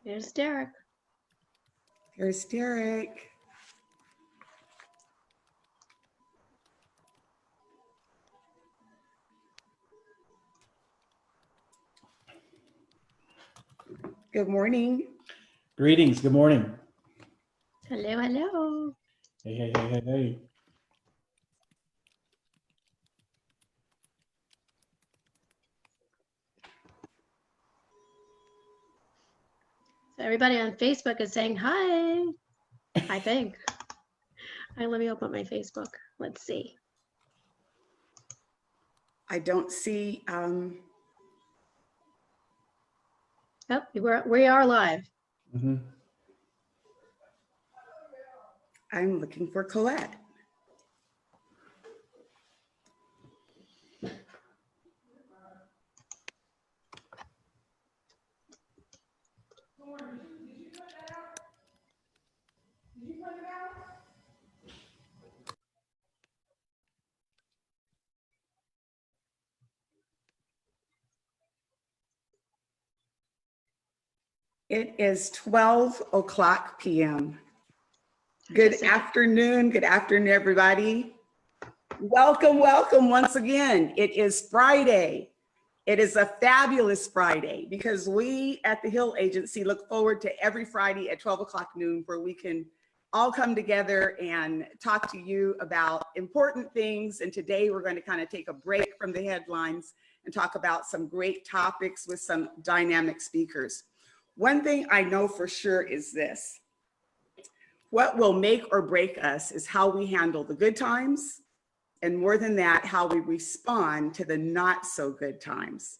There's Derek. There's Derek. Good morning. Greetings. Good morning. Hello, hello. Hey, hey, hey, hey, hey. So everybody on Facebook is saying hi, I think. All right, let me open my Facebook. Let's see. I don't see. Oh, we are live. Mm-hmm. I'm looking for Collette. It is 12 o'clock p.m. Good afternoon, everybody. Welcome, welcome once again. It is Friday. It is a fabulous Friday because we at the Hill Agency look forward to every Friday at 12 o'clock noon where we can all come together and talk to you about important things. And today we're going to kind of take a break from the headlines and talk about some great topics with some dynamic speakers. One thing I know for sure is this: what will make or break us is how we handle the good times, and more than that, how we respond to the not so good times.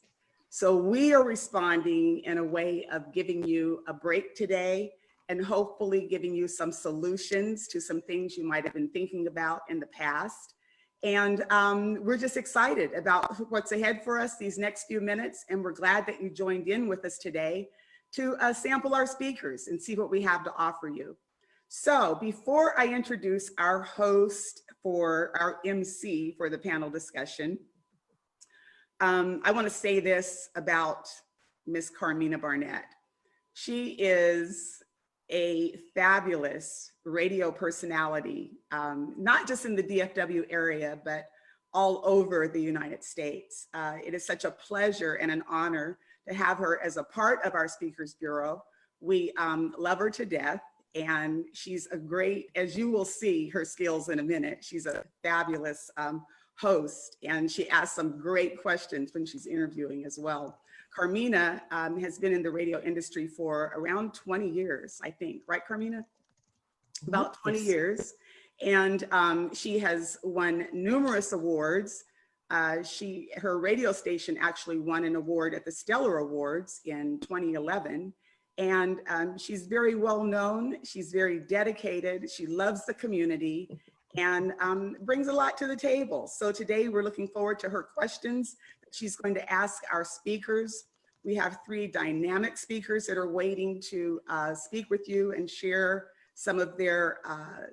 So we are responding in a way of giving you a break today and hopefully giving you some solutions to some things you might have been thinking about in the past. And we're just excited about what's ahead for us these next few minutes. And we're glad that you joined in with us today to sample our speakers and see what we have to offer you. So before I introduce our host for our MC for the panel discussion, I want to say this about Miss Carmina Barnett. She is a fabulous radio personality, not just in the DFW area, but all over the United States. It is such a pleasure and an honor to have her as a part of our Speakers Bureau. We love her to death, and she's a great, as you will see her skills in a minute, she's a fabulous host, and she asks some great questions when she's interviewing as well. Carmina has been in the radio industry for around 20 years, I think, right, Carmina? About 20 years. And she has won numerous awards. Her radio station actually won an award at the Stellar Awards in 2011. And she's very well known. She's very dedicated. She loves the community and brings a lot to the table. So today we're looking forward to her questions that she's going to ask our speakers. We have three dynamic speakers that are waiting to speak with you and share some of their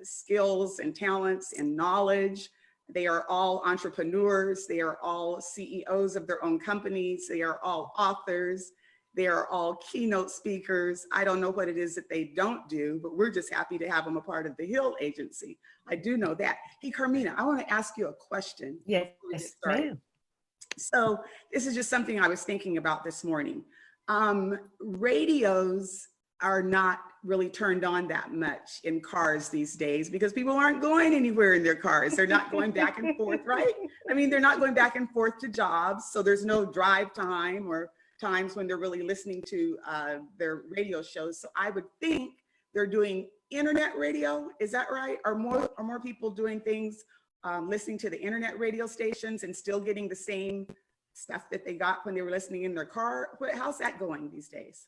skills and talents and knowledge. They are all entrepreneurs. They are all CEOs of their own companies. They are all authors. They are all keynote speakers. I don't know what it is that they don't do, but we're just happy to have them a part of the Hill Agency. I do know that. Hey, Carmina, I want to ask you a question. Yes, ma'am. So this is just something I was thinking about this morning. Radios are not really turned on that much in cars these days because people aren't going anywhere in their cars. They're not going back and forth, right? I mean, they're not going back and forth to jobs. So there's no drive time or times when they're really listening to their radio shows. So I would think they're doing internet radio. Is that right? Are more people doing things, listening to the internet radio stations and still getting the same stuff that they got when they were listening in their car? How's that going these days?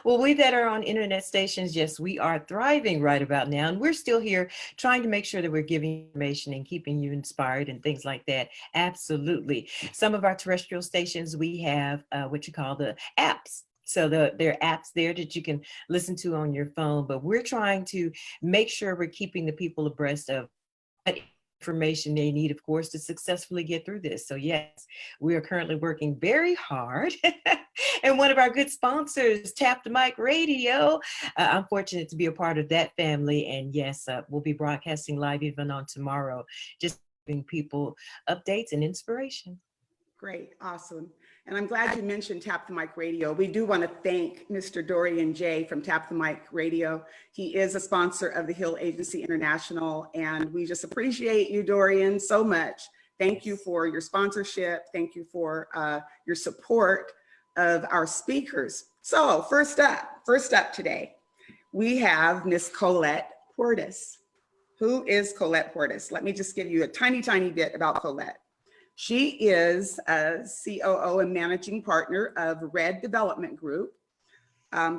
Well, we that are on internet stations, yes, we are thriving right about now. And we're still here trying to make sure that we're giving information and keeping you inspired and things like that. Absolutely. Some of our terrestrial stations, we have what you call the apps. So there are apps there that you can listen to on your phone, but we're trying to make sure we're keeping the people abreast of what information they need, of course, to successfully get through this. So yes, we are currently working very hard And one of our good sponsors, Tap the Mic Radio. I'm fortunate to be a part of that family. And yes, we'll be broadcasting live even on tomorrow, just giving people updates and inspiration. Great, awesome. And I'm glad you mentioned Tap the Mic Radio. We do want to thank Mr. Dorian J. from Tap the Mic Radio. He is a sponsor of the Hill Agency International, and we just appreciate you, Dorian, so much. Thank you for your sponsorship. Thank you for your support of our speakers. So first up today, we have Miss Collette Portis. Who is Collette Portis? Let me just give you a tiny bit about Collette. She is a COO and managing partner of Red Development Group.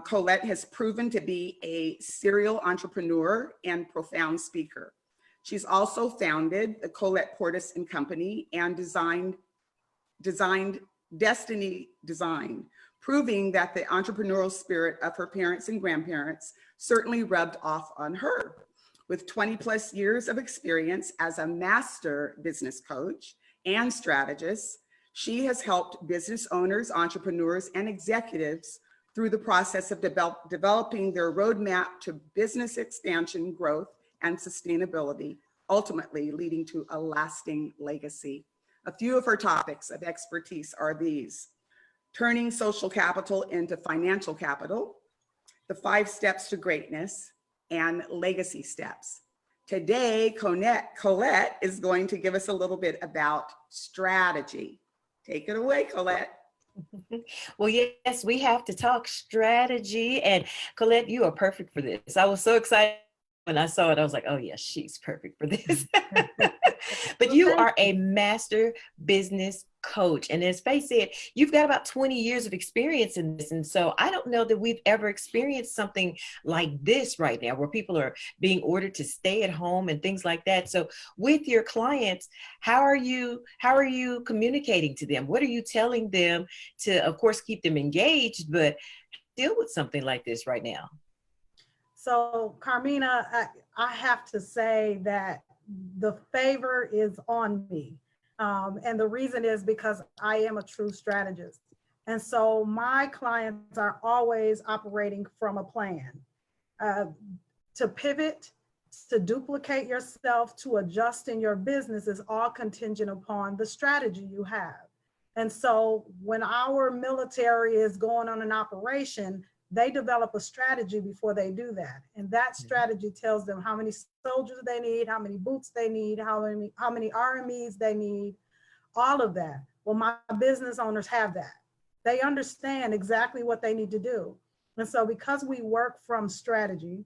Collette has proven to be a serial entrepreneur and profound speaker. She's also founded the Collette Portis and Company and designed Destiny Design, proving that the entrepreneurial spirit of her parents and grandparents certainly rubbed off on her. With 20+ years of experience as a master business coach and strategist, she has helped business owners, entrepreneurs, and executives through the process of developing their roadmap to business expansion, growth, and sustainability, ultimately leading to a lasting legacy. A few of her topics of expertise are these: turning social capital into financial capital, the 5 steps to greatness, and legacy steps. Today, Collette is going to give us a little bit about strategy. Take it away, Collette. Well, yes, we have to talk strategy. And Collette, you are perfect for this. I was so excited when I saw it. I was like, oh, yes, she's perfect for this. But you are a master business coach. And as Faye said, you've got about 20 years of experience in this. And so I don't know that we've ever experienced something like this right now, where people are being ordered to stay at home and things like that. So with your clients, how are you communicating to them? What are you telling them to, of course, keep them engaged, but deal with something like this right now? So Carmina, I have to say that the favor is on me. And the reason is because I am a true strategist. And so my clients are always operating from a plan. To pivot, to duplicate yourself, to adjust in your business is all contingent upon the strategy you have. And so when our military is going on an operation, they develop a strategy before they do that. And that strategy tells them how many soldiers they need, how many boots they need, how many RMEs they need, all of that. Well, my business owners have that. They understand exactly what they need to do. And so because we work from strategy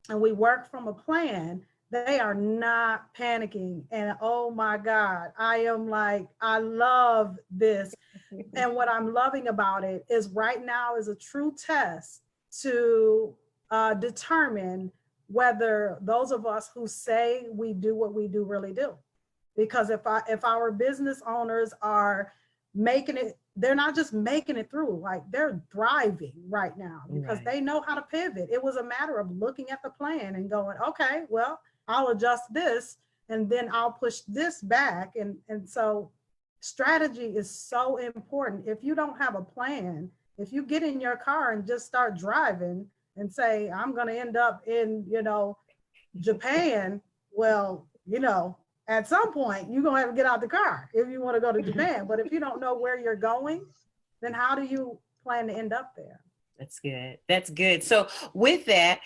and we work from a plan, they are not panicking. And oh my God, I am like, I love this. And what I'm loving about it is right now is a true test to determine whether those of us who say we do what we do really do. Because if our business owners are making it, they're not just making it through, like they're thriving right now because they know how to pivot. It was a matter of looking at the plan and going, okay, well, I'll adjust this and then I'll push this back. And so strategy is so important. If you don't have a plan, if you get in your car and just start driving and say, I'm going to end up in, Japan, well, at some point you're going to have to get out the car if you want to go to Japan. But if you don't know where you're going, then how do you plan to end up there? That's good. That's good. So with that,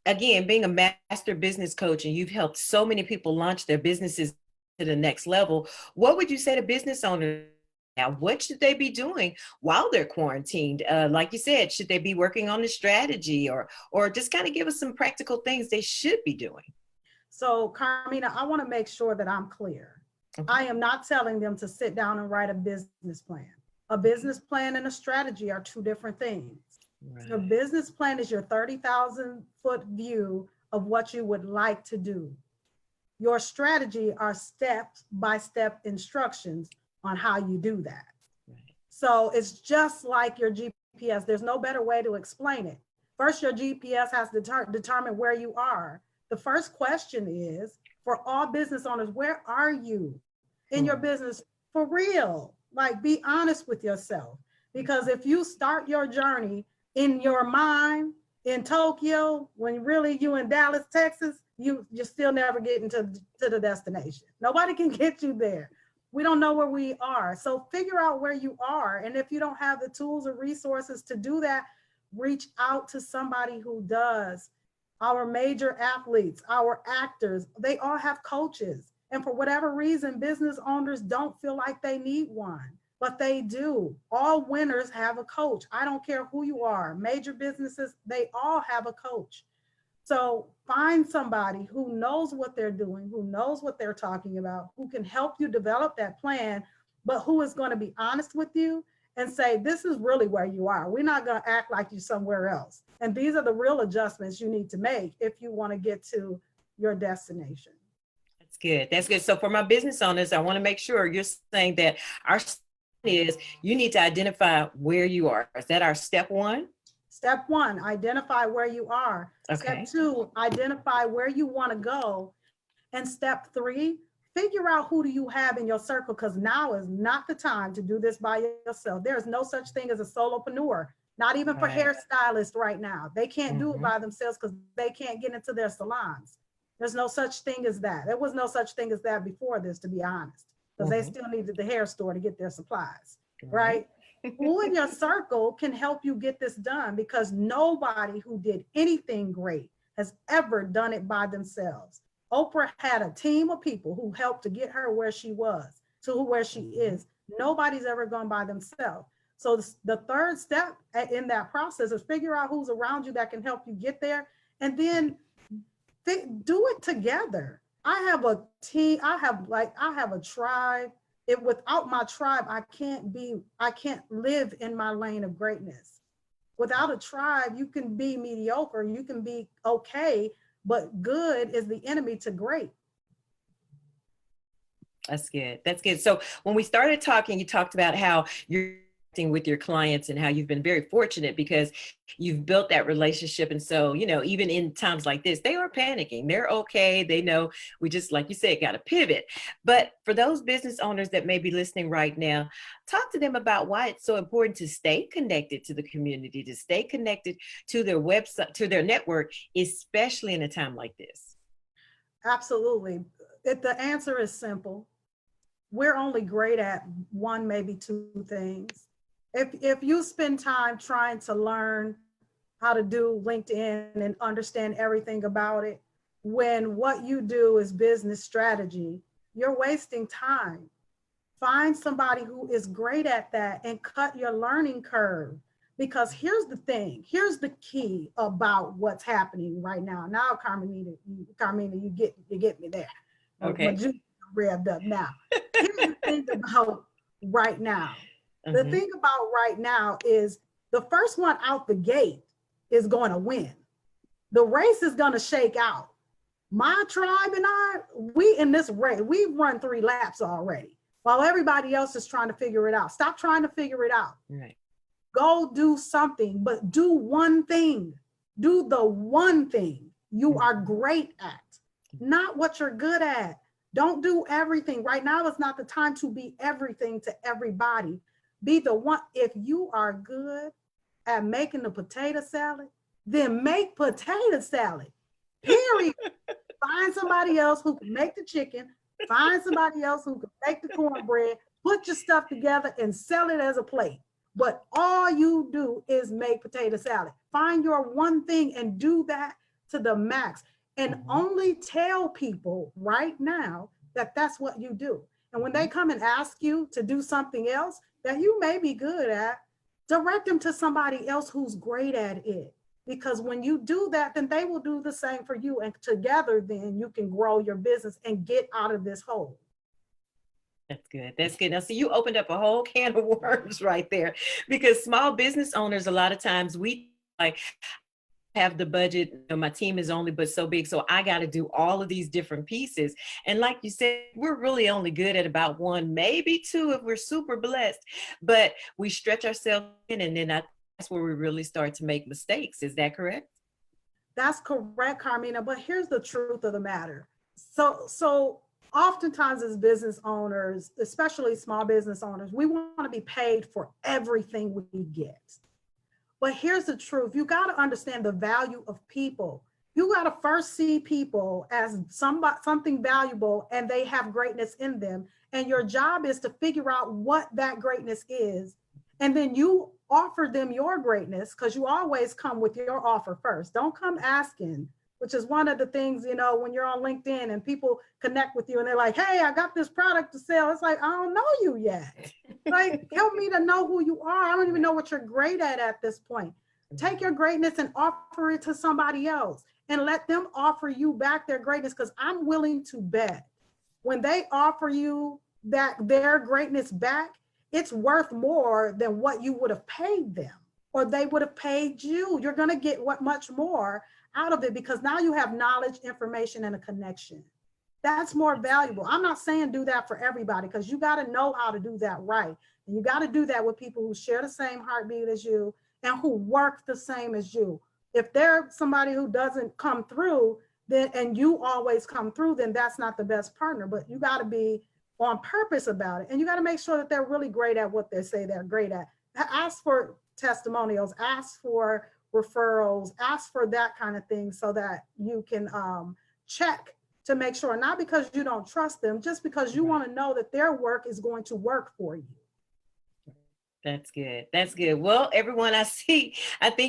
again, being a master business coach, and you've helped so many people launch their businesses to the next level, what would you say to business owners now? What should they be doing while they're quarantined? Like you said, should they be working on the strategy or just kind of give us some practical things they should be doing? So Carmina, I want to make sure that I'm clear. Okay. I am not telling them to sit down and write a business plan. A business plan and a strategy are 2 different things. Right. Your business plan is your 30,000-foot view of what you would like to do. Your strategy are step-by-step instructions on how you do that. Right. So it's just like your GPS. There's no better way to explain it. First, your GPS has to determine where you are. The first question is, for all business owners, where are you in your business for real? Like, be honest with yourself. Because if you start your journey in your mind in Tokyo, when really you in Dallas, Texas, you're still never getting to the destination. Nobody can get you there. We don't know where we are. So figure out where you are. And if you don't have the tools or resources to do that, reach out to somebody who does. Our major athletes, our actors, they all have coaches. And for whatever reason, business owners don't feel like they need one, but they do. All winners have a coach. I don't care who you are. Major businesses, they all have a coach. So find somebody who knows what they're doing, who knows what they're talking about, who can help you develop that plan, but who is going to be honest with you and say, this is really where you are. We're not going to act like you're somewhere else. And these are the real adjustments you need to make if you want to get to your destination. That's good. That's good. So for my business owners, I want to make sure you're saying that our is you need to identify where you are. Is that our step one? Step one, identify where you are. Okay. Step two, identify where you want to go. And step three, figure out who do you have in your circle, because now is not the time to do this by yourself. There's no such thing as a solopreneur, not even for hairstylists right now. They can't do it by themselves because they can't get into their salons. There's no such thing as that. There was no such thing as that before this, to be honest, because they still needed the hair store to get their supplies, right? Who in your circle can help you get this done? Because nobody who did anything great has ever done it by themselves. Oprah had a team of people who helped to get her where she was, to where she is. Nobody's ever gone by themselves. So the third step in that process is figure out who's around you that can help you get there, and then do it together. I have a team, I have a tribe. Without my tribe, I can't live in my lane of greatness. Without a tribe, you can be mediocre, you can be okay, but good is the enemy to great. That's good. That's good. So when we started talking, you talked about how you're with your clients and how you've been very fortunate because you've built that relationship. And so, you know, even in times like this, they are panicking. They're okay. They know we just, like you said, got to pivot. But for those business owners that may be listening right now, talk to them about why it's so important to stay connected to the community, to stay connected to their website, to their network, especially in a time like this. Absolutely. The answer is simple. We're only great at one, maybe two things. If you spend time trying to learn how to do LinkedIn and understand everything about it, when what you do is business strategy, you're wasting time. Find somebody who is great at that and cut your learning curve. Because here's the thing, here's the key about what's happening right now. Now, Carmina, you get me there. Okay. My juice revved up now. Here's the thing about right now. The thing about right now is the first one out the gate is going to win. The race is going to shake out. My tribe and I, we in this race, we've run 3 laps already while everybody else is trying to figure it out. Stop trying to figure it out. Right. Go do something, but do one thing. Do the one thing you are great at, not what you're good at. Don't do everything. Right now is not the time to be everything to everybody. Be the one. If you are good at making the potato salad, then make potato salad, period. Find somebody else who can make the chicken. Find somebody else who can make the cornbread. Put your stuff together and sell it as a plate. But all you do is make potato salad. Find your one thing and do that to the max. And only tell people right now that that's what you do. And when they come and ask you to do something else that you may be good at, direct them to somebody else who's great at it. Because when you do that, then they will do the same for you. And together, then you can grow your business and get out of this hole. That's good. That's good. Now, so you opened up a whole can of worms right there, because small business owners, a lot of times we like have the budget, you know, my team is only but so big, so I got to do all of these different pieces. And like you said, we're really only good at about 1, maybe 2 if we're super blessed, but we stretch ourselves in, and then that's where we really start to make mistakes. Is that correct? That's correct, Carmina. But here's the truth of the matter. So oftentimes as business owners, especially small business owners, we want to be paid for everything we get. But here's the truth. You got to understand the value of people. You got to first see people as something valuable and they have greatness in them. And your job is to figure out what that greatness is. And then you offer them your greatness, because you always come with your offer first. Don't come asking, which is one of the things, you know, when you're on LinkedIn and people connect with you and they're like, hey, I got this product to sell. It's like, I don't know you yet. Like, help me to know who you are. I don't even know what you're great at this point. Take your greatness and offer it to somebody else and let them offer you back their greatness, because I'm willing to bet when they offer you their greatness back, it's worth more than what you would have paid them or they would have paid you. You're going to get much more out of it, because now you have knowledge, information, and a connection. That's more valuable. I'm not saying do that for everybody, because you got to know how to do that right. And you got to do that with people who share the same heartbeat as you and who work the same as you. If they're somebody who doesn't come through, then and you always come through, then that's not the best partner. But you got to be on purpose about it. And you got to make sure that they're really great at what they say they're great at. Ask for testimonials, ask for referrals, ask for that kind of thing, so that you can check to make sure, not because you don't trust them, just because you want to know that their work is going to work for you. That's good. That's good. Well, everyone, I think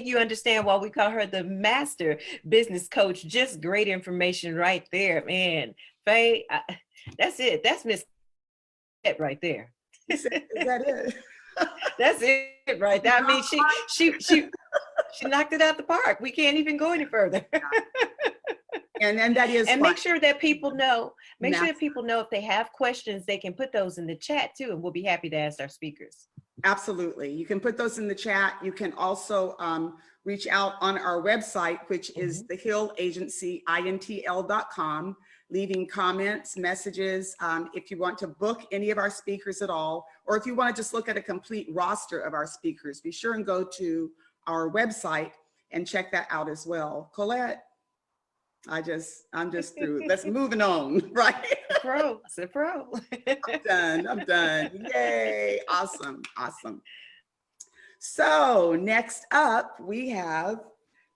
you understand why we call her the master business coach. Just great information right there, man. Faye, that's it. That's Miss right there. Is that it? That's it right there. I mean, she knocked it out the park. We can't even go any further. And that is, and fun. make sure that people know, sure that people know if they have questions, they can put those in the chat too, and we'll be happy to ask our speakers. Absolutely. You can put those in the chat. You can also reach out on our website, which is thehillagencyintl.com, leaving comments, messages. If you want to book any of our speakers at all, or if you want to just look at a complete roster of our speakers, be sure and go to our website and check that out as well. Collette, I'm just through. Let's moving on, right? It's a pro. I'm done. Yay. Awesome. So next up, we have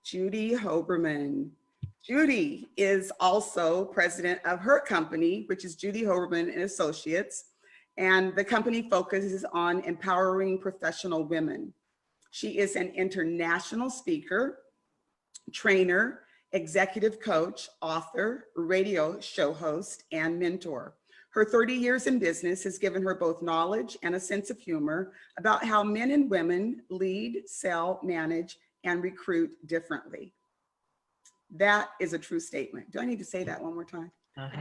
Judy Hoberman. Judy is also president of her company, which is Judy Hoberman and Associates. And the company focuses on empowering professional women. She is an international speaker, trainer, executive coach, author, radio show host, and mentor. Her 30 years in business has given her both knowledge and a sense of humor about how men and women lead, sell, manage, and recruit differently. That is a true statement. Do I need to say that one more time?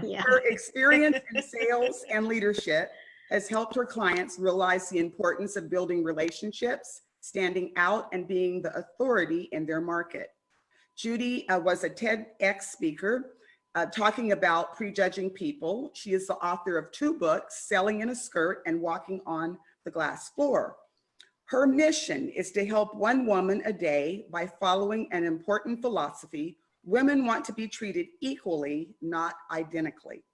Yeah. Her experience in sales and leadership has helped her clients realize the importance of building relationships, standing out, and being the authority in their market. Judy was a TEDx speaker talking about prejudging people. She is the author of 2 books, Selling in a Skirt and Walking on the Glass Floor. Her mission is to help one woman a day by following an important philosophy: women want to be treated equally, not identically.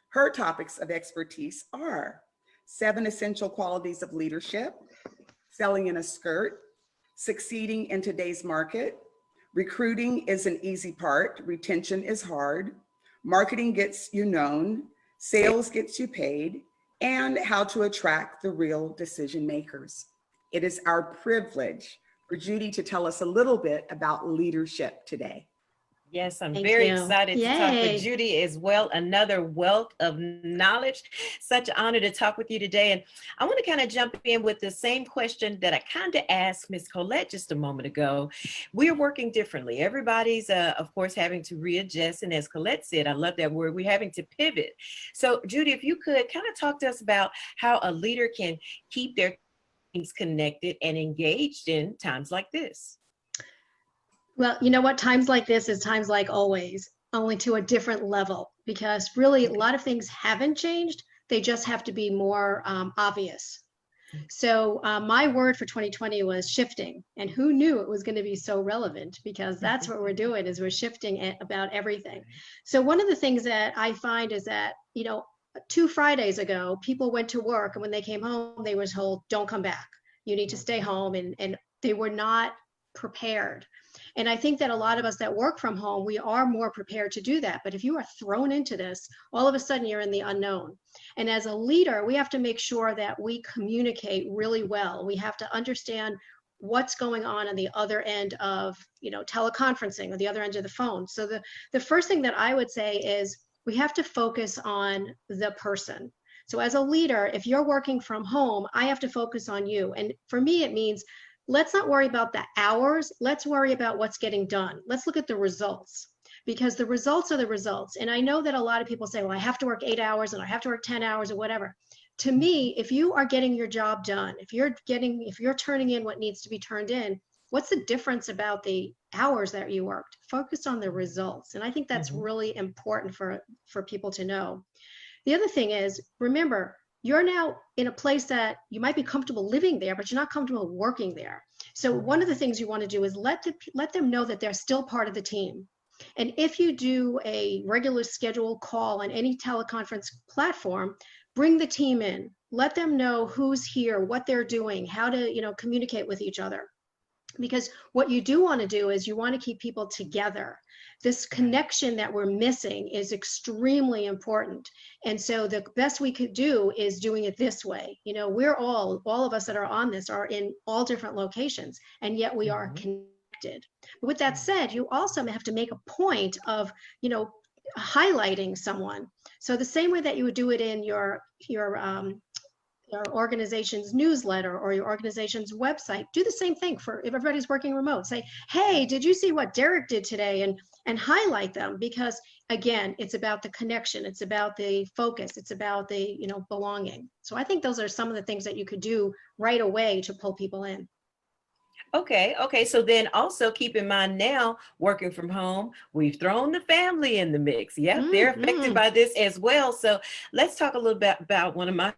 Her topics of expertise are 7 essential qualities of leadership, selling in a skirt, succeeding in today's market, recruiting is an easy part, retention is hard, marketing gets you known, sales gets you paid, and how to attract the real decision makers. It is our privilege for Judy to tell us a little bit about leadership today. Yes, I'm Thank very you. excited to talk Yay. with Judy as well. Another wealth of knowledge. Such an honor to talk with you today. And I want to kind of jump in with the same question that I kind of asked Ms. Collette just a moment ago. We're working differently. Everybody's, of course, having to readjust. And as Collette said, I love that word, we're having to pivot. So Judy, if you could kind of talk to us about how a leader can keep their teams connected and engaged in times like this. Well, you know what? Times like this is times like always, only to a different level, because really a lot of things haven't changed. They just have to be more obvious. So my word for 2020 was shifting. And who knew it was going to be so relevant? Because that's what we're doing, is we're shifting about everything. So one of the things that I find is that, you know, 2 Fridays ago, people went to work, and when they came home, they were told, don't come back. You need to stay home. And they were not prepared. And I think that a lot of us that work from home, we are more prepared to do that. But if you are thrown into this, all of a sudden you're in the unknown. And as a leader, we have to make sure that we communicate really well. We have to understand what's going on the other end of, teleconferencing, or the other end of the phone. So the first thing that I would say is we have to focus on the person. So as a leader, if you're working from home, I have to focus on you. And for me, it means let's not worry about the hours. Let's worry about what's getting done. Let's look at the results, because the results are the results. And I know that a lot of people say, well, I have to work 8 hours and I have to work 10 hours or whatever. To me, if you are getting your job done, if you're turning in what needs to be turned in, what's the difference about the hours that you worked? Focus on the results. And I think that's really important for people to know. The other thing is, remember, you're now in a place that you might be comfortable living there, but you're not comfortable working there. So one of the things you want to do is let them know that they're still part of the team. And if you do a regular scheduled call on any teleconference platform, bring the team in, let them know who's here, what they're doing, how to, communicate with each other. Because what you do want to do is you want to keep people together. This connection that we're missing is extremely important. And so the best we could do is doing it this way. We're all of us that are on this are in all different locations, and yet we are connected. But with that said, you also have to make a point of, highlighting someone. So the same way that you would do it in your organization's newsletter or your organization's website, do the same thing for if everybody's working remote. Say, hey, did you see what Derek did today? And highlight them, because again, it's about the connection, it's about the focus, it's about the belonging. So I think those are some of the things that you could do right away to pull people in. Okay. So then also keep in mind now, working from home, we've thrown the family in the mix. Yep, they're affected by this as well. So let's talk a little bit about one of my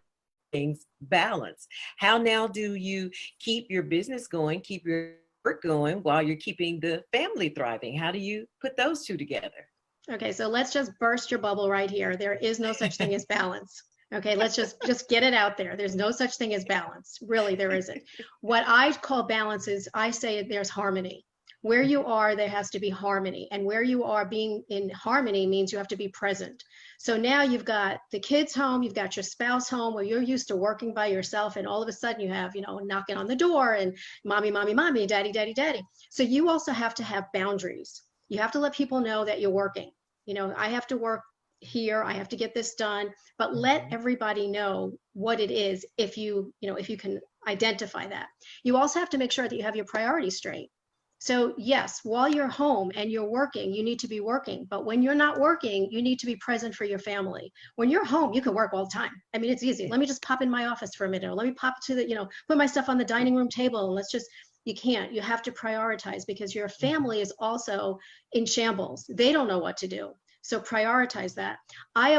things, balance. How now do you keep your business going, keep your work going while you're keeping the family thriving? How do you put those two together? Okay, so let's just burst your bubble right here. There is no such thing as balance. Okay, let's just get it out there. There's no such thing as balance. Really, there isn't. What I call balance is, I say there's harmony. Where you are, there has to be harmony. And where you are being in harmony means you have to be present. So now you've got the kids home, you've got your spouse home, where you're used to working by yourself, and all of a sudden you have, knocking on the door and mommy, mommy, mommy, daddy, daddy, daddy. So you also have to have boundaries. You have to let people know that you're working. I have to work here, I have to get this done, but let everybody know what it is if you can identify that. You also have to make sure that you have your priorities straight. So yes, while you're home and you're working, you need to be working. But when you're not working, you need to be present for your family. When you're home, you can work all the time. I mean, it's easy. Let me just pop in my office for a minute, or let me pop to the, put my stuff on the dining room table, and you can't. You have to prioritize, because your family is also in shambles. They don't know what to do. So prioritize that. I've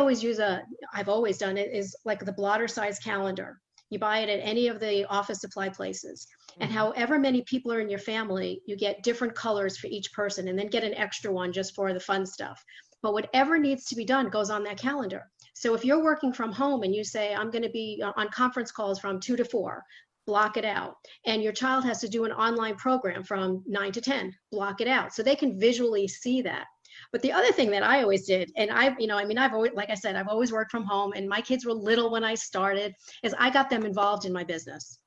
always done it, is like the blotter size calendar. You buy it at any of the office supply places. And however many people are in your family, you get different colors for each person, and then get an extra one just for the fun stuff. But whatever needs to be done goes on that calendar. So if you're working from home and you say, I'm going to be on conference calls from 2 to 4, block it out. And your child has to do an online program from 9 to 10, block it out, so they can visually see that. But the other thing that I always did, and I've always, like I said, I've always worked from home, and my kids were little when I started, is I got them involved in my business.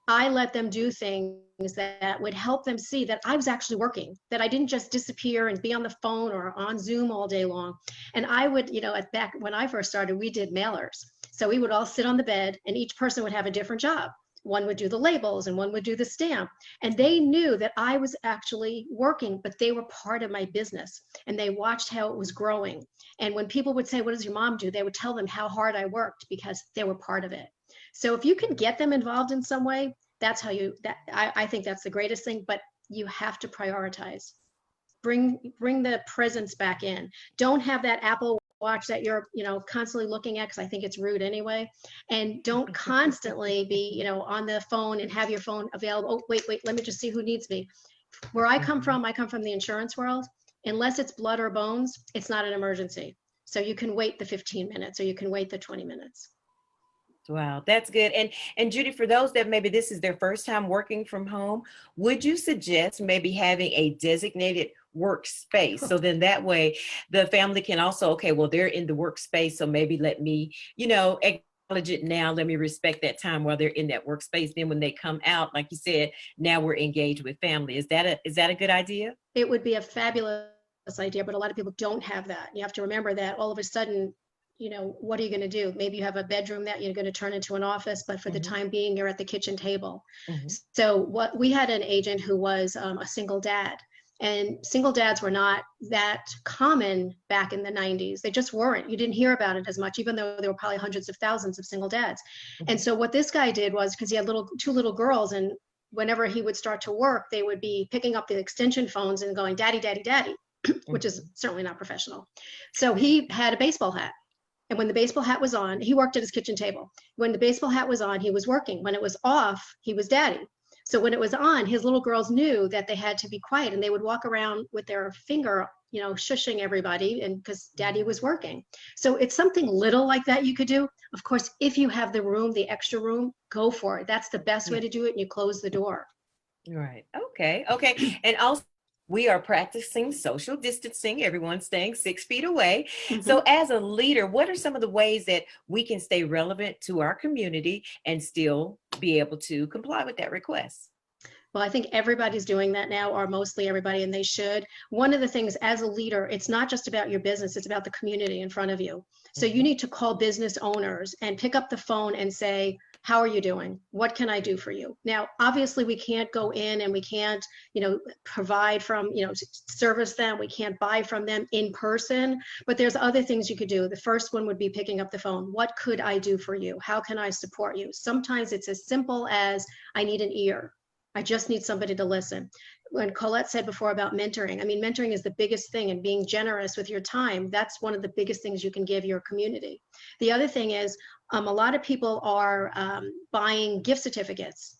I let them do things that would help them see that I was actually working, that I didn't just disappear and be on the phone or on Zoom all day long. And I would, back when I first started, we did mailers. So we would all sit on the bed, and each person would have a different job. One would do the labels and one would do the stamp. And they knew that I was actually working, but they were part of my business, and they watched how it was growing. And when people would say, what does your mom do? They would tell them how hard I worked, because they were part of it. So if you can get them involved in some way, that's how I think that's the greatest thing, but you have to prioritize. Bring the presence back in. Don't have that Apple Watch that you're constantly looking at, because I think it's rude anyway. And don't constantly be on the phone and have your phone available. Oh, wait, let me just see who needs me. Where I come from the insurance world. Unless it's blood or bones, it's not an emergency. So you can wait the 15 minutes or you can wait the 20 minutes. Wow, that's good. And Judy, for those that maybe this is their first time working from home, would you suggest maybe having a designated workspace? So then that way the family can also, okay, well, they're in the workspace, so maybe let me, acknowledge it now. Let me respect that time while they're in that workspace. Then when they come out, like you said, now we're engaged with family. Is that a good idea? It would be a fabulous idea, but a lot of people don't have that. You have to remember that all of a sudden, what are you going to do? Maybe you have a bedroom that you're going to turn into an office, but for the time being, you're at the kitchen table. So what we had an agent who was a single dad, and single dads were not that common back in the 90s. They just weren't. You didn't hear about it as much, even though there were probably hundreds of thousands of single dads. And so what this guy did was, because he had two little girls, and whenever he would start to work, they would be picking up the extension phones and going, daddy, daddy, daddy, which is certainly not professional. So he had a baseball hat. And when the baseball hat was on, he worked at his kitchen table. When the baseball hat was on, he was working. When it was off, he was daddy. So when it was on, his little girls knew that they had to be quiet, and they would walk around with their finger, shushing everybody, and because daddy was working. So it's something little like that you could do. Of course, if you have the room, the extra room, go for it. That's the best way to do it. And you close the door. Right. Okay. And also, we are practicing social distancing, everyone staying 6 feet away. So as a leader, what are some of the ways that we can stay relevant to our community and still be able to comply with that request? Well, I think everybody's doing that now, or mostly everybody, and they should. One of the things as a leader, it's not just about your business, it's about the community in front of you. So you need to call business owners and pick up the phone and say, how are you doing? What can I do for you? Now, obviously we can't go in and we can't, provide from, service them. We can't buy from them in person, but there's other things you could do. The first one would be picking up the phone. What could I do for you? How can I support you? Sometimes it's as simple as I need an ear. I just need somebody to listen. When Collette said before about mentoring, mentoring is the biggest thing, and being generous with your time, that's one of the biggest things you can give your community. The other thing is a lot of people are buying gift certificates,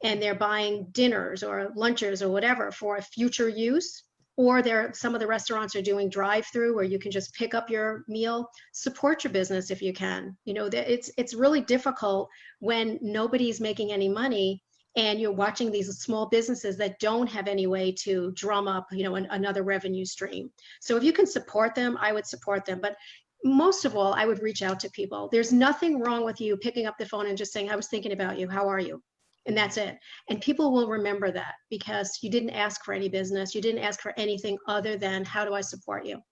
and they're buying dinners or lunches or whatever for future use, or some of the restaurants are doing drive-through where you can just pick up your meal. Support your business if you can. It's really difficult when nobody's making any money and you're watching these small businesses that don't have any way to drum up, another revenue stream. So if you can support them, I would support them. But most of all, I would reach out to people. There's nothing wrong with you picking up the phone and just saying, I was thinking about you. How are you? And that's it. And people will remember that because you didn't ask for any business. You didn't ask for anything other than how do I support you?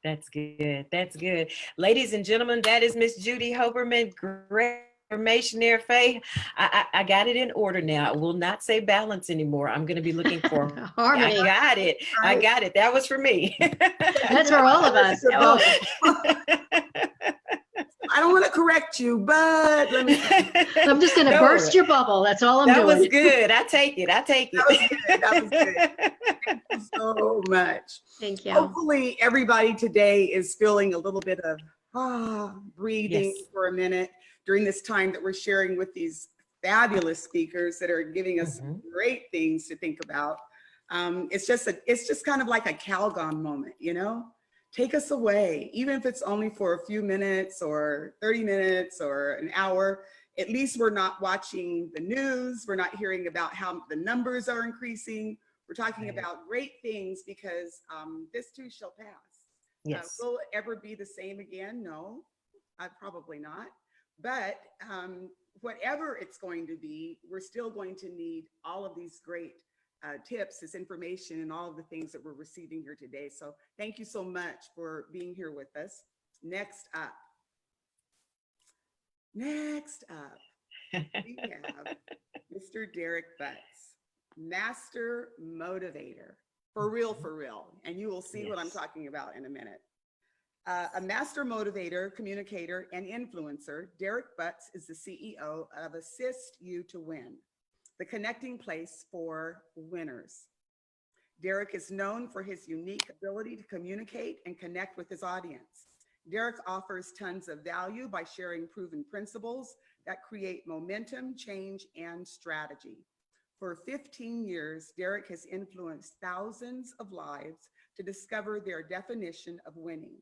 That's good. That's good. Ladies and gentlemen, that is Miss Judy Hoberman. Great information there, Faye. I got it in order now. I will not say balance anymore. I'm going to be looking for harmony. I got it. That was for me. That's for all of us. I don't want to correct you, but let me. I'm just going to burst your bubble. That's all I'm doing. That was good. I take it. That was good. That was good. Thank you so much. Thank you. Hopefully everybody today is feeling a little bit of breathing for a minute during this time that we're sharing with these fabulous speakers that are giving us great things to think about. It's just kind of like a Calgon moment, Take us away, even if it's only for a few minutes or 30 minutes or an hour. At least we're not watching the news. We're not hearing about how the numbers are increasing. We're talking about great things because this too shall pass. Yes. Will it ever be the same again? No, probably not. But whatever it's going to be, we're still going to need all of these great tips, this information, and all of the things that we're receiving here today. So thank you so much for being here with us. Next up, we have Mr. Derrick Butts, Master Motivator, for real. And you will see what I'm talking about in a minute. A master motivator, communicator, and influencer, Derrick Butts is the CEO of Assist You to Win, the connecting place for winners. Derrick is known for his unique ability to communicate and connect with his audience. Derrick offers tons of value by sharing proven principles that create momentum, change, and strategy. For 15 years, Derrick has influenced thousands of lives to discover their definition of winning.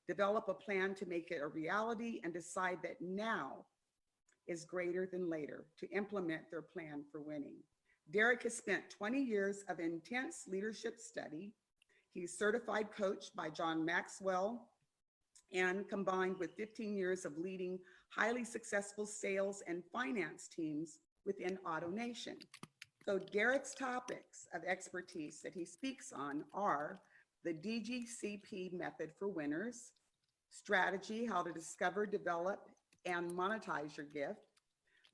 develop a plan to make it a reality, and decide that now is greater than later to implement their plan for winning. Derrick has spent 20 years of intense leadership study. He's certified coach by John Maxwell, and combined with 15 years of leading highly successful sales and finance teams within AutoNation. So Derrick's topics of expertise that he speaks on are the DGCP method for winners, strategy, how to discover, develop, and monetize your gift,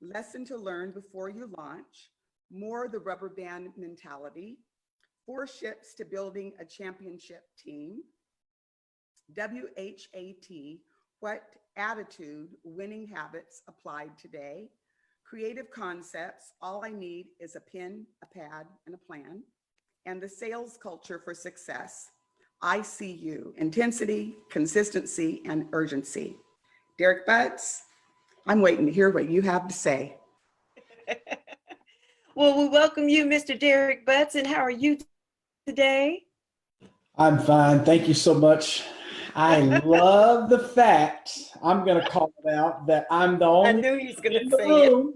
lesson to learn before you launch, more the rubber band mentality, 4 ships to building a championship team, WHAT, what attitude winning habits applied today, creative concepts, all I need is a pen, a pad, and a plan, and the sales culture for success, ICU, intensity, consistency, and urgency. Derrick Butts, I'm waiting to hear what you have to say. Well, we welcome you, Mr. Derrick Butts, and how are you today? I'm fine. Thank you so much. I love the fact, I'm going to call it out, that I'm the I only knew he was going in to the say it. room,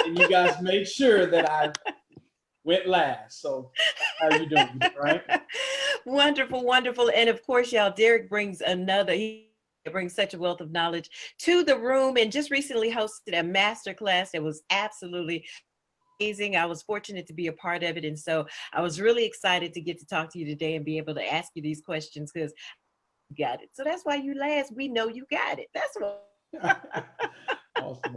and you guys made sure that I went last. So how are you doing? You doing all right? Wonderful, wonderful. And of course, y'all, Derrick brings he brings such a wealth of knowledge to the room, and just recently hosted a master class that was absolutely amazing. I was fortunate to be a part of it. And so I was really excited to get to talk to you today and be able to ask you these questions, because you got it. So that's why you last. We know you got it. That's what. Awesome.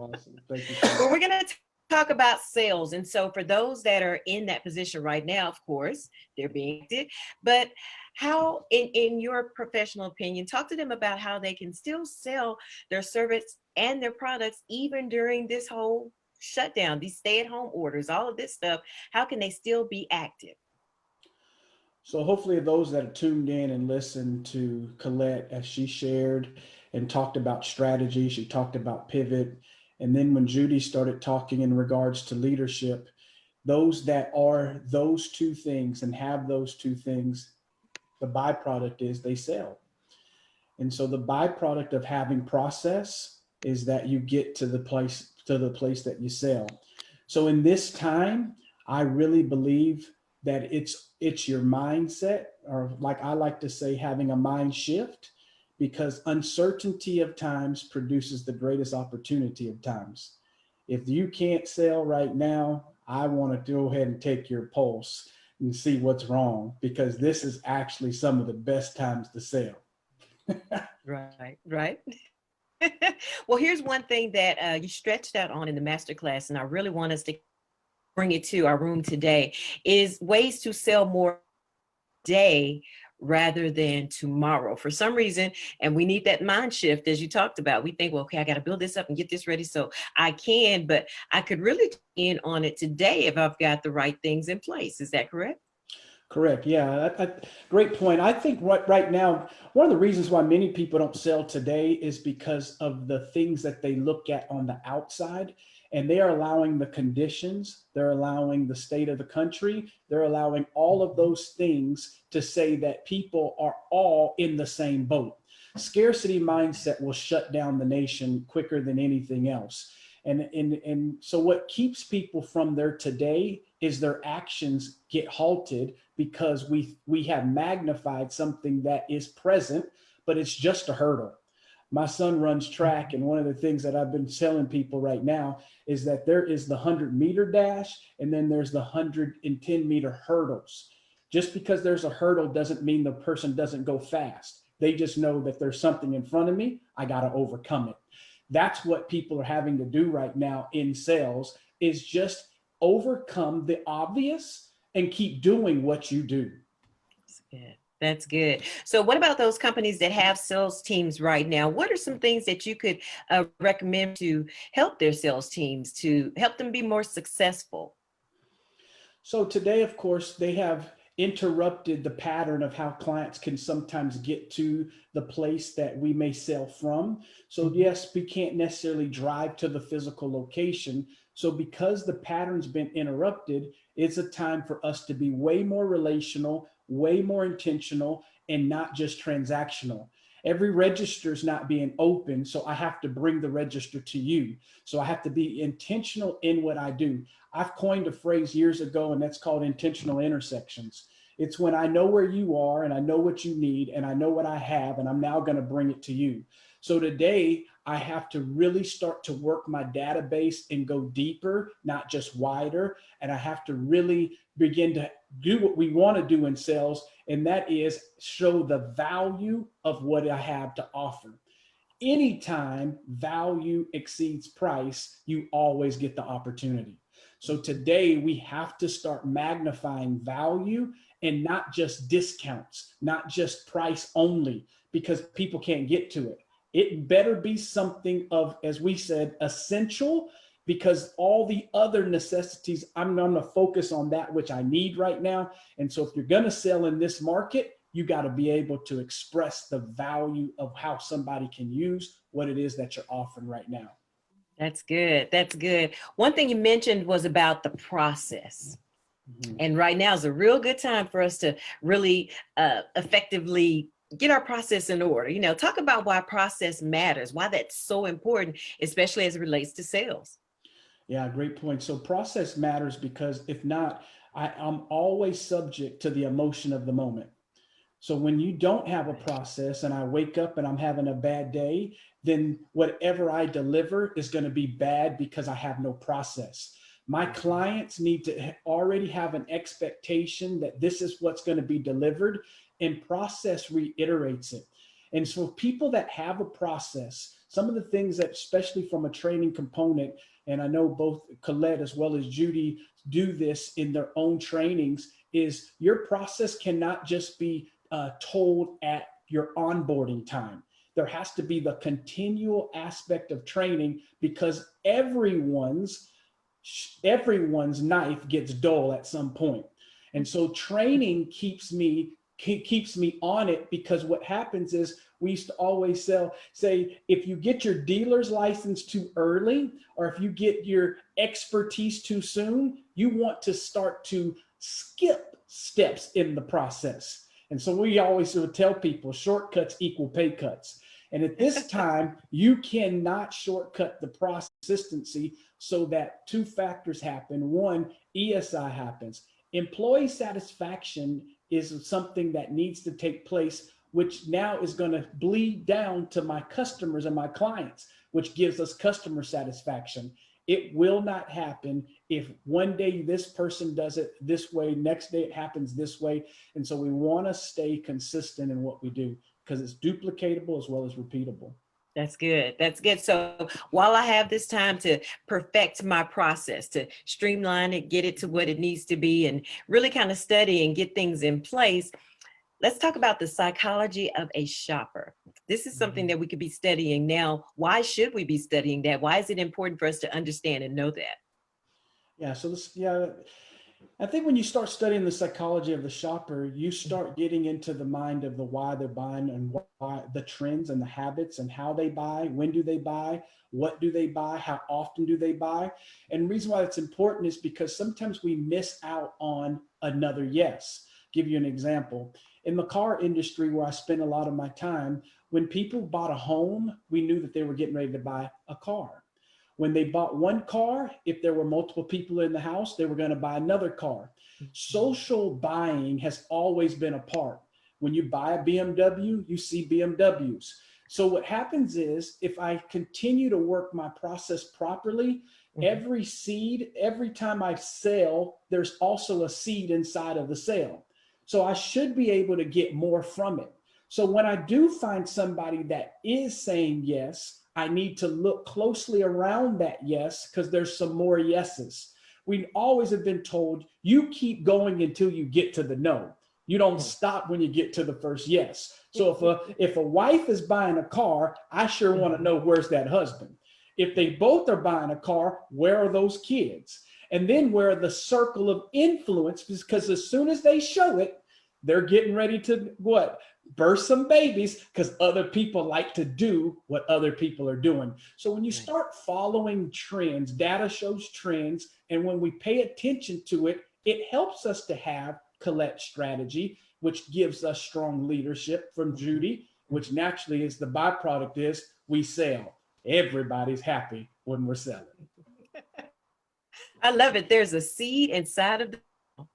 Thank you so much. Well, we're going to talk about sales. And so for those that are in that position right now, of course, they're being active, but how, in your professional opinion, talk to them about how they can still sell their service and their products even during this whole shutdown, these stay-at-home orders, all of this stuff. How can they still be active? So hopefully those that are tuned in and listened to Collette as she shared and talked about strategy, she talked about pivot. And then when Judy started talking in regards to leadership, those that are those two things and have those two things, the byproduct is they sell. And so the byproduct of having process is that you get to the place that you sell. So in this time, I really believe that it's your mindset, or like I like to say, having a mind shift, because uncertainty of times produces the greatest opportunity of times. If you can't sell right now, I want to go ahead and take your pulse and see what's wrong, because this is actually some of the best times to sell. Right. Well, here's one thing that you stretched out on in the masterclass, and I really want us to bring it to our room today, is ways to sell more today rather than tomorrow. For some reason, and we need that mind shift, as you talked about, we think, well, okay, I got to build this up and get this ready so I can, but I could really in on it today if I've got the right things in place. Is that correct? Correct. Yeah, great point. I think right now, one of the reasons why many people don't sell today is because of the things that they look at on the outside, and they are allowing the conditions, they're allowing the state of the country, they're allowing all of those things to say that people are all in the same boat. Scarcity mindset will shut down the nation quicker than anything else. And so what keeps people from their today is their actions get halted, because we have magnified something that is present, but it's just a hurdle. My son runs track, and one of the things that I've been telling people right now is that there is the 100-meter dash, and then there's the 110-meter hurdles. Just because there's a hurdle doesn't mean the person doesn't go fast. They just know that there's something in front of me, I got to overcome it. That's what people are having to do right now in sales, is just overcome the obvious and keep doing what you do. That's good. That's good. So what about those companies that have sales teams right now? What are some things that you could recommend to help their sales teams, to help them be more successful? So today, of course, they have interrupted the pattern of how clients can sometimes get to the place that we may sell from. So yes, we can't necessarily drive to the physical location. So because the pattern's been interrupted, it's a time for us to be way more relational, way more intentional, and not just transactional. Every register is not being open, so I have to bring the register to you. So I have to be intentional in what I do. I've coined a phrase years ago, and that's called intentional intersections. It's when I know where you are and I know what you need and I know what I have, and I'm now going to bring it to you. So today I have to really start to work my database and go deeper, not just wider. And I have to really begin to do what we want to do in sales, and that is show the value of what I have to offer. Anytime value exceeds price, you always get the opportunity. So today we have to start magnifying value and not just discounts, not just price only, because people can't get to it. It better be something of, as we said, essential, because all the other necessities, I'm going to focus on that which I need right now. And so if you're going to sell in this market, you got to be able to express the value of how somebody can use what it is that you're offering right now. That's good. That's good. One thing you mentioned was about the process. And right now is a real good time for us to really effectively get our process in order. You know, talk about why process matters, why that's so important, especially as it relates to sales. Yeah, great point. So process matters because if not, I'm always subject to the emotion of the moment. So when you don't have a process and I wake up and I'm having a bad day, then whatever I deliver is going to be bad because I have no process. My clients need to already have an expectation that this is what's going to be delivered, and process reiterates it. And so people that have a process, some of the things that, especially from a training component, and I know both Collette as well as Judy do this in their own trainings, is your process cannot just be told at your onboarding time. There has to be the continual aspect of training, because everyone's knife gets dull at some point. And so training keeps me on it, because what happens is we used to always say, if you get your dealer's license too early, or if you get your expertise too soon, you want to start to skip steps in the process. And so we always would tell people shortcuts equal pay cuts. And at this time, you cannot shortcut the process consistency, so that two factors happen. One, ESI happens. Employee satisfaction is something that needs to take place, which now is going to bleed down to my customers and my clients, which gives us customer satisfaction. It will not happen if one day this person does it this way, next day it happens this way. And so we want to stay consistent in what we do, because it's duplicatable as well as repeatable. That's good. That's good. So while I have this time to perfect my process, to streamline it, get it to what it needs to be, and really kind of study and get things in place, let's talk about the psychology of a shopper. This is something that we could be studying now. Why should we be studying that? Why is it important for us to understand and know that? Yeah, so I think when you start studying the psychology of the shopper, you start getting into the mind of the why they're buying, and why the trends and the habits and how they buy, when do they buy, what do they buy, how often do they buy. And the reason why it's important is because sometimes we miss out on another yes. Give you an example. In the car industry, where I spend a lot of my time, when people bought a home, we knew that they were getting ready to buy a car. When they bought one car, if there were multiple people in the house, they were going to buy another car. Social buying has always been a part. When you buy a BMW, you see BMWs. So what happens is, if I continue to work my process properly, every time I sell, there's also a seed inside of the sale. So I should be able to get more from it. So when I do find somebody that is saying yes, I need to look closely around that yes, because there's some more yeses. We always have been told, you keep going until you get to the no. You don't stop when you get to the first yes. So if a wife is buying a car, I sure want to know, where's that husband? If they both are buying a car, where are those kids? And then where are the circle of influence? Because as soon as they show it, they're getting ready to what? Birth some babies, because other people like to do what other people are doing. So when you start following trends, data shows trends, and when we pay attention to it, it helps us to have Collette strategy, which gives us strong leadership from Judy, which naturally is the byproduct is we sell. Everybody's happy when we're selling. I love it. There's a seed inside of the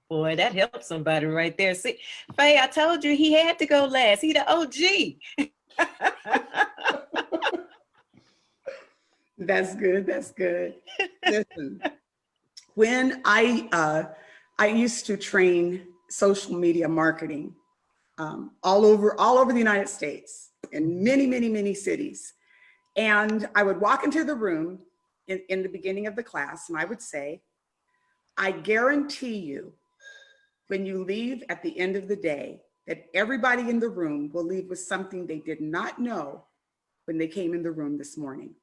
boy. That helps somebody right there. See, Faye, I told you he had to go last. He the OG. That's good. That's good. Listen, when I used to train social media marketing all over the United States in many cities. And I would walk into the room in the beginning of the class and I would say, I guarantee you when you leave at the end of the day that everybody in the room will leave with something they did not know when they came in the room this morning.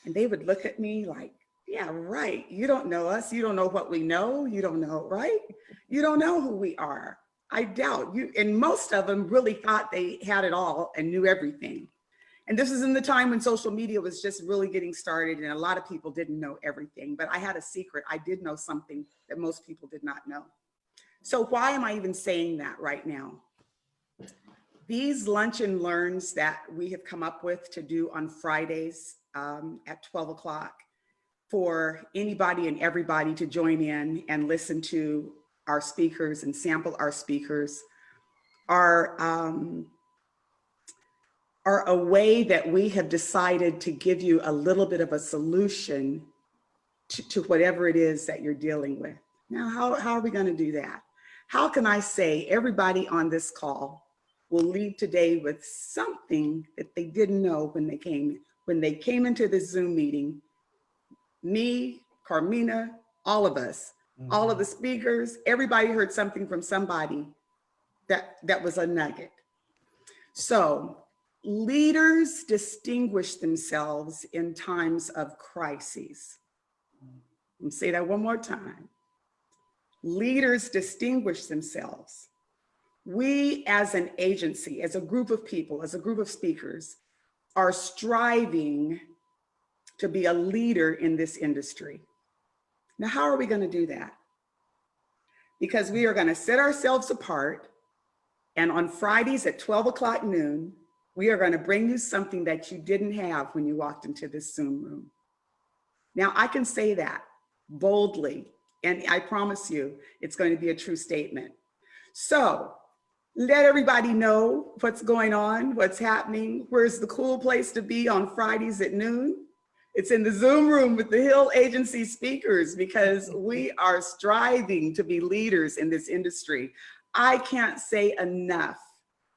And they would look at me like, yeah, right. You don't know us. You don't know what we know. You don't know, right? You don't know who we are. I doubt you. And most of them really thought they had it all and knew everything. And this is in the time when social media was just really getting started and a lot of people didn't know everything, but I had a secret. I did know something that most people did not know. So why am I even saying that right now? These lunch and learns that we have come up with to do on Fridays at 12 o'clock for anybody and everybody to join in and listen to our speakers and sample our speakers are a way that we have decided to give you a little bit of a solution to whatever it is that you're dealing with. Now, how are we going to do that? How can I say everybody on this call will leave today with something that they didn't know when they came into this Zoom meeting? Me, Carmina, all of us, all of the speakers, everybody heard something from somebody that was a nugget. So leaders distinguish themselves in times of crises. Let me say that one more time. Leaders distinguish themselves. We as an agency, as a group of people, as a group of speakers, are striving to be a leader in this industry. Now, how are we going to do that? Because we are going to set ourselves apart, and on Fridays at 12 o'clock noon, we are going to bring you something that you didn't have when you walked into this Zoom room. Now, I can say that boldly, and I promise you it's going to be a true statement. So let everybody know what's going on, what's happening, where's the cool place to be on Fridays at noon. It's in the Zoom room with the Hill Agency speakers because we are striving to be leaders in this industry. I can't say enough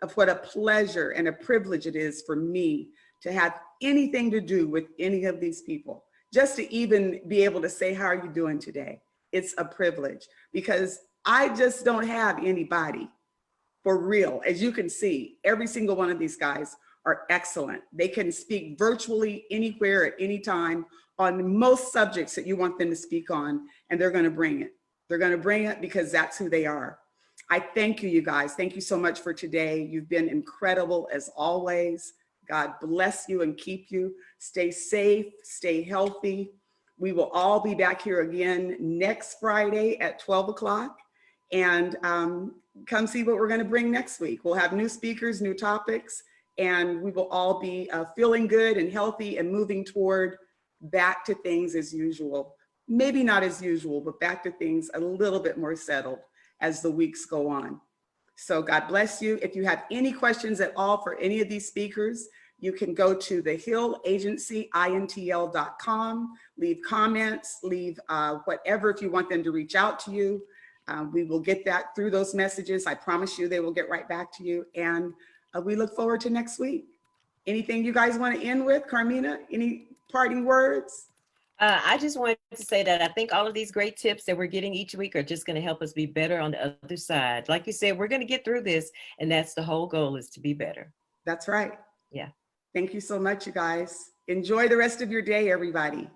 of what a pleasure and a privilege it is for me to have anything to do with any of these people. Just to even be able to say, how are you doing today? It's a privilege because I just don't have anybody for real. As you can see, every single one of these guys are excellent. They can speak virtually anywhere at any time on most subjects that you want them to speak on, and they're going to bring it. They're going to bring it because that's who they are. I thank you, you guys. Thank you so much for today. You've been incredible as always. God bless you and keep you. Stay safe, stay healthy. We will all be back here again next Friday at 12 o'clock. And come see what we're going to bring next week. We'll have new speakers, new topics, and we will all be feeling good and healthy and moving toward back to things as usual. Maybe not as usual, but back to things a little bit more settled as the weeks go on. So God bless you. If you have any questions at all for any of these speakers, you can go to the hillagencyintl.com, leave comments, leave whatever if you want them to reach out to you. We will get that through those messages. I promise you they will get right back to you. And we look forward to next week. Anything you guys want to end with? Carmina, any parting words? I just wanted to say that I think all of these great tips that we're getting each week are just going to help us be better on the other side. Like you said, we're going to get through this, and that's the whole goal, is to be better. That's right. Yeah. Thank you so much, you guys. Enjoy the rest of your day, everybody.